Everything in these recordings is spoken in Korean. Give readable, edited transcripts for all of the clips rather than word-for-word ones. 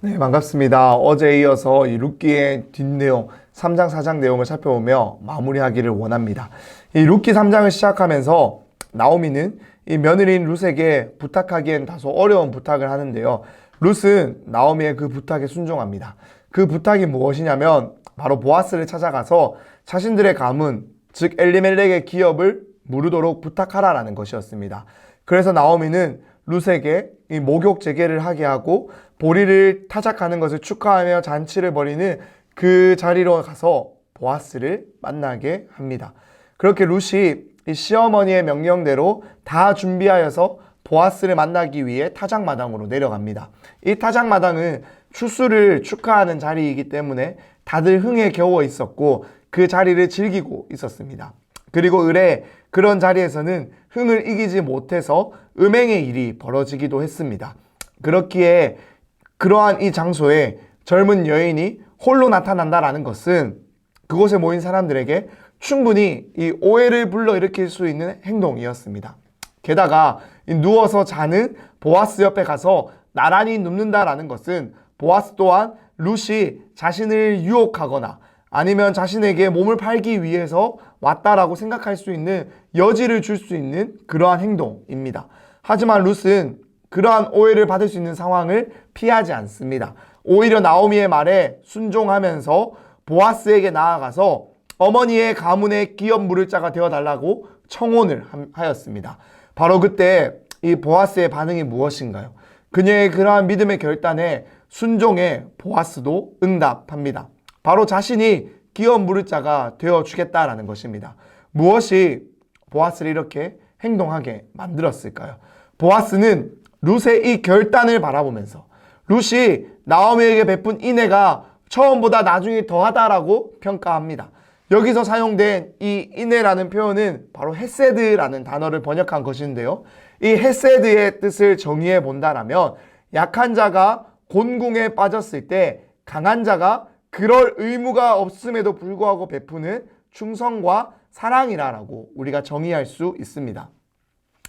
네, 반갑습니다. 어제에 이어서 이 룻기의 뒷내용, 3장, 4장 내용을 살펴보며 마무리하기를 원합니다. 이 룻기 3장을 시작하면서 나오미는 이 며느리인 룻에게 부탁하기엔 다소 어려운 부탁을 하는데요. 룻은 나오미의 그 부탁에 순종합니다. 그 부탁이 무엇이냐면 바로 보아스를 찾아가서 자신들의 가문, 즉 엘리멜렉의 기업을 무르도록 부탁하라라는 것이었습니다. 그래서 나오미는 룻에게 이 목욕 제계를 하게 하고 보리를 타작하는 것을 축하하며 잔치를 벌이는 그 자리로 가서 보아스를 만나게 합니다. 그렇게 룻이 이 시어머니의 명령대로 다 준비하여서 보아스를 만나기 위해 타작마당으로 내려갑니다. 이 타작마당은 추수를 축하하는 자리이기 때문에 다들 흥에 겨워 있었고 그 자리를 즐기고 있었습니다. 그리고 을에 그런 자리에서는 흥을 이기지 못해서 음행의 일이 벌어지기도 했습니다. 그렇기에 그러한 이 장소에 젊은 여인이 홀로 나타난다라는 것은 그곳에 모인 사람들에게 충분히 이 오해를 불러일으킬 수 있는 행동이었습니다. 게다가 누워서 자는 보아스 옆에 가서 나란히 눕는다라는 것은 보아스 또한 룻이 자신을 유혹하거나 아니면 자신에게 몸을 팔기 위해서 왔다라고 생각할 수 있는 여지를 줄 수 있는 그러한 행동입니다. 하지만 룻은 그러한 오해를 받을 수 있는 상황을 피하지 않습니다. 오히려 나오미의 말에 순종하면서 보아스에게 나아가서 어머니의 가문의 기업 물을 자가 되어달라고 청혼을 하였습니다. 바로 그때 이 보아스의 반응이 무엇인가요? 그녀의 그러한 믿음의 결단에 순종해 보아스도 응답합니다. 바로 자신이 기업 물을 자가 되어주겠다라는 것입니다. 무엇이 보아스를 이렇게 행동하게 만들었을까요? 보아스는 룻의 이 결단을 바라보면서 룻이 나오미에게 베푼 인애가 처음보다 나중에 더하다라고 평가합니다. 여기서 사용된 이 인애라는 표현은 바로 헤세드라는 단어를 번역한 것인데요. 이 헤세드의 뜻을 정의해 본다라면 약한 자가 곤궁에 빠졌을 때 강한 자가 그럴 의무가 없음에도 불구하고 베푸는 충성과 사랑이라고 우리가 정의할 수 있습니다.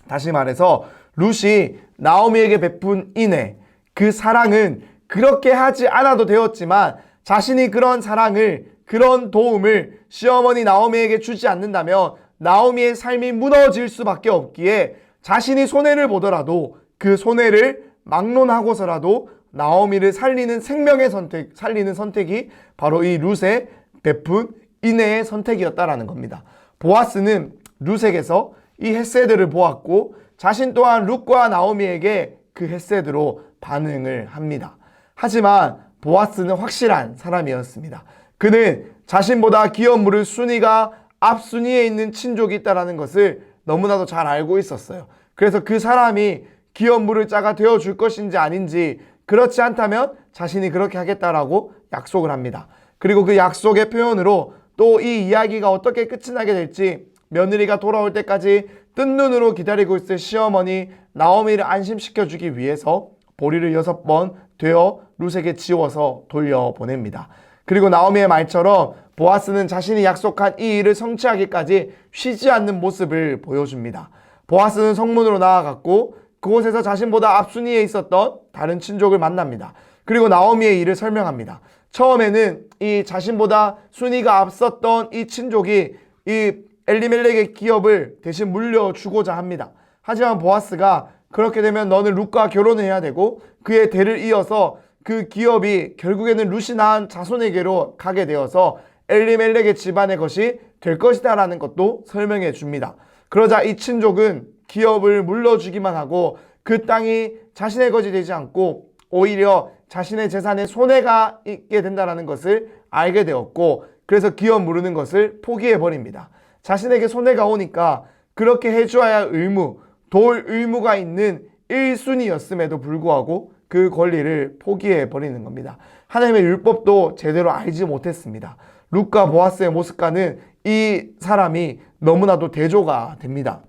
다시 말해서 룻이 나오미에게 베푼 인애, 그 사랑은 그렇게 하지 않아도 되었지만 자신이 그런 사랑을, 그런 도움을 시어머니 나오미에게 주지 않는다면 나오미의 삶이 무너질 수밖에 없기에 자신이 손해를 보더라도 그 손해를 막론하고서라도 나오미를 살리는 생명의 선택, 살리는 선택이 바로 이 룻의 베푼 인애의 선택이었다라는 겁니다. 보아스는 룻에게서 이 헤세드를 보았고 자신 또한 룻과 나오미에게 그 헤세드로 반응을 합니다. 하지만 보아스는 확실한 사람이었습니다. 그는 자신보다 기업 물을 순위가 앞순위에 있는 친족이 있다는 것을 너무나도 잘 알고 있었어요. 그래서 그 사람이 기업 물을 자가 되어줄 것인지 아닌지, 그렇지 않다면 자신이 그렇게 하겠다라고 약속을 합니다. 그리고 그 약속의 표현으로 또 이 이야기가 어떻게 끝이 나게 될지 며느리가 돌아올 때까지 뜬 눈으로 기다리고 있을 시어머니 나오미를 안심시켜주기 위해서 보리를 6번 되어 룻에게 지워서 돌려보냅니다. 그리고 나오미의 말처럼 보아스는 자신이 약속한 이 일을 성취하기까지 쉬지 않는 모습을 보여줍니다. 보아스는 성문으로 나아갔고 그곳에서 자신보다 앞순위에 있었던 다른 친족을 만납니다. 그리고 나오미의 일을 설명합니다. 처음에는 이 자신보다 순위가 앞섰던 이 친족이 이 엘리멜렉의 기업을 대신 물려주고자 합니다. 하지만 보아스가 그렇게 되면 너는 룻과 결혼을 해야 되고 그의 대를 이어서 그 기업이 결국에는 룻이 낳은 자손에게로 가게 되어서 엘리멜렉의 집안의 것이 될 것이다 라는 것도 설명해 줍니다. 그러자 이 친족은 기업을 물려주기만 하고 그 땅이 자신의 것이 되지 않고 오히려 자신의 재산에 손해가 있게 된다는 것을 알게 되었고 그래서 기업 물르는 것을 포기해 버립니다. 자신에게 손해가 오니까 그렇게 해줘야 할 의무, 도울 의무가 있는 1순위였음에도 불구하고 그 권리를 포기해 버리는 겁니다. 하나님의 율법도 제대로 알지 못했습니다. 룻과 보아스의 모습과는 이 사람이 너무나도 대조가 됩니다.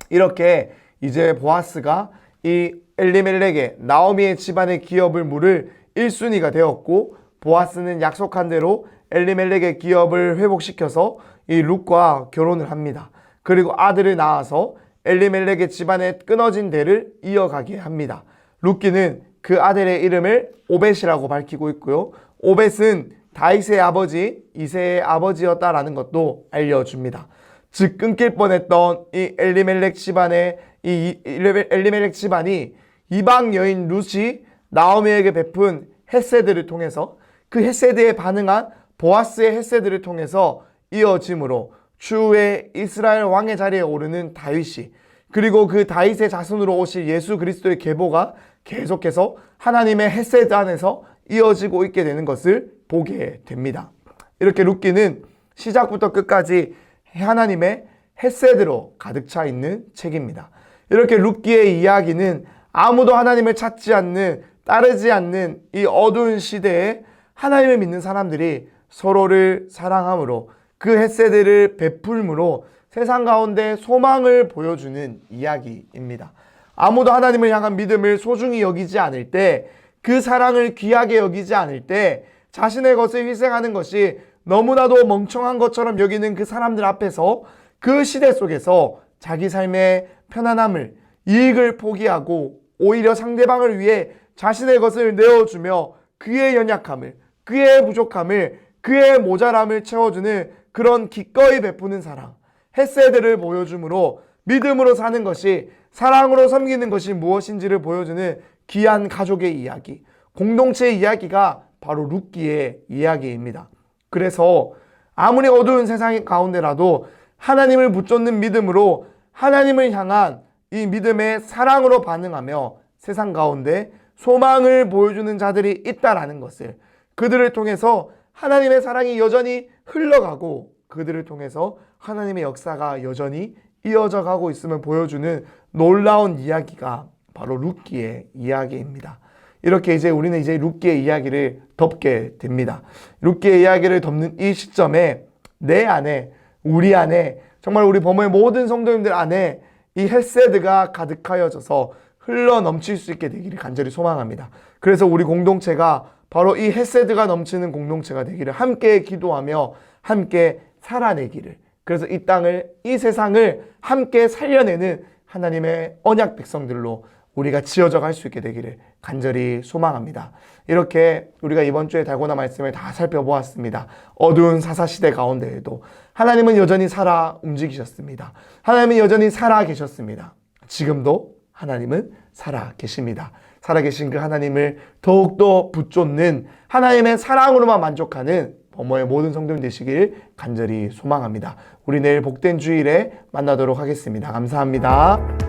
이렇게 이제 보아스가 이 엘리멜렉의 나오미의 집안의 기업을 물을 1순위가 되었고 보아스는 약속한 대로 엘리멜렉의 기업을 회복시켜서 이 룻과 결혼을 합니다. 그리고 아들을 낳아서 엘리멜렉의 집안의 끊어진 대를 이어가게 합니다. 룻기는 그 아들의 이름을 오벳이라고 밝히고 있고요. 오벳은 다윗의 아버지 이새의 아버지였다라는 것도 알려줍니다. 즉 끊길 뻔했던 이 엘리멜렉 집안의 엘리멜렉 집안이 이방 여인 룻이 나오미에게 베푼 헤세드를 통해서 그 헤세드에 반응한 보아스의 헤세드를 통해서 이어짐으로 추후에 이스라엘 왕의 자리에 오르는 다윗이, 그리고 그 다윗의 자손으로 오실 예수 그리스도의 계보가 계속해서 하나님의 헤세드 안에서 이어지고 있게 되는 것을 보게 됩니다. 이렇게 룻기는 시작부터 끝까지 하나님의 헤세드로 가득 차 있는 책입니다. 이렇게 룻기의 이야기는 아무도 하나님을 찾지 않는, 따르지 않는 이 어두운 시대에 하나님을 믿는 사람들이 서로를 사랑함으로 그 헤세드를 베풀므로 세상 가운데 소망을 보여주는 이야기입니다. 아무도 하나님을 향한 믿음을 소중히 여기지 않을 때, 그 사랑을 귀하게 여기지 않을 때 자신의 것을 희생하는 것이 너무나도 멍청한 것처럼 여기는 그 사람들 앞에서 그 시대 속에서 자기 삶의 편안함을, 이익을 포기하고 오히려 상대방을 위해 자신의 것을 내어주며 그의 연약함을, 그의 부족함을, 그의 모자람을 채워주는 그런 기꺼이 베푸는 사랑, 헤세드를 보여주므로 믿음으로 사는 것이, 사랑으로 섬기는 것이 무엇인지를 보여주는 귀한 가족의 이야기, 공동체의 이야기가 바로 룻기의 이야기입니다. 그래서 아무리 어두운 세상 가운데라도 하나님을 붙잡는 믿음으로 하나님을 향한 이 믿음의 사랑으로 반응하며 세상 가운데 소망을 보여주는 자들이 있다라는 것을, 그들을 통해서 하나님의 사랑이 여전히 흘러가고 그들을 통해서 하나님의 역사가 여전히 이어져 가고 있음을 보여주는 놀라운 이야기가 바로 룻기의 이야기입니다. 이렇게 이제 우리는 이제 룻기의 이야기를 덮게 됩니다. 룻기의 이야기를 덮는 이 시점에 내 안에, 우리 안에, 정말 우리 범어의 모든 성도님들 안에 이 헤세드가 가득하여져서 흘러 넘칠 수 있게 되기를 간절히 소망합니다. 그래서 우리 공동체가 바로 이 헤세드가 넘치는 공동체가 되기를 함께 기도하며 함께 살아내기를, 그래서 이 땅을, 이 세상을 함께 살려내는 하나님의 언약 백성들로 우리가 지어져 갈 수 있게 되기를 간절히 소망합니다. 이렇게 우리가 이번 주에 달고나 말씀을 다 살펴보았습니다. 어두운 사사시대 가운데에도 하나님은 여전히 살아 움직이셨습니다. 하나님은 여전히 살아 계셨습니다. 지금도 하나님은 살아 계십니다. 살아계신 그 하나님을 더욱더 붙잡는, 하나님의 사랑으로만 만족하는 범어의 모든 성도님 되시길 간절히 소망합니다. 우리 내일 복된 주일에 만나도록 하겠습니다. 감사합니다.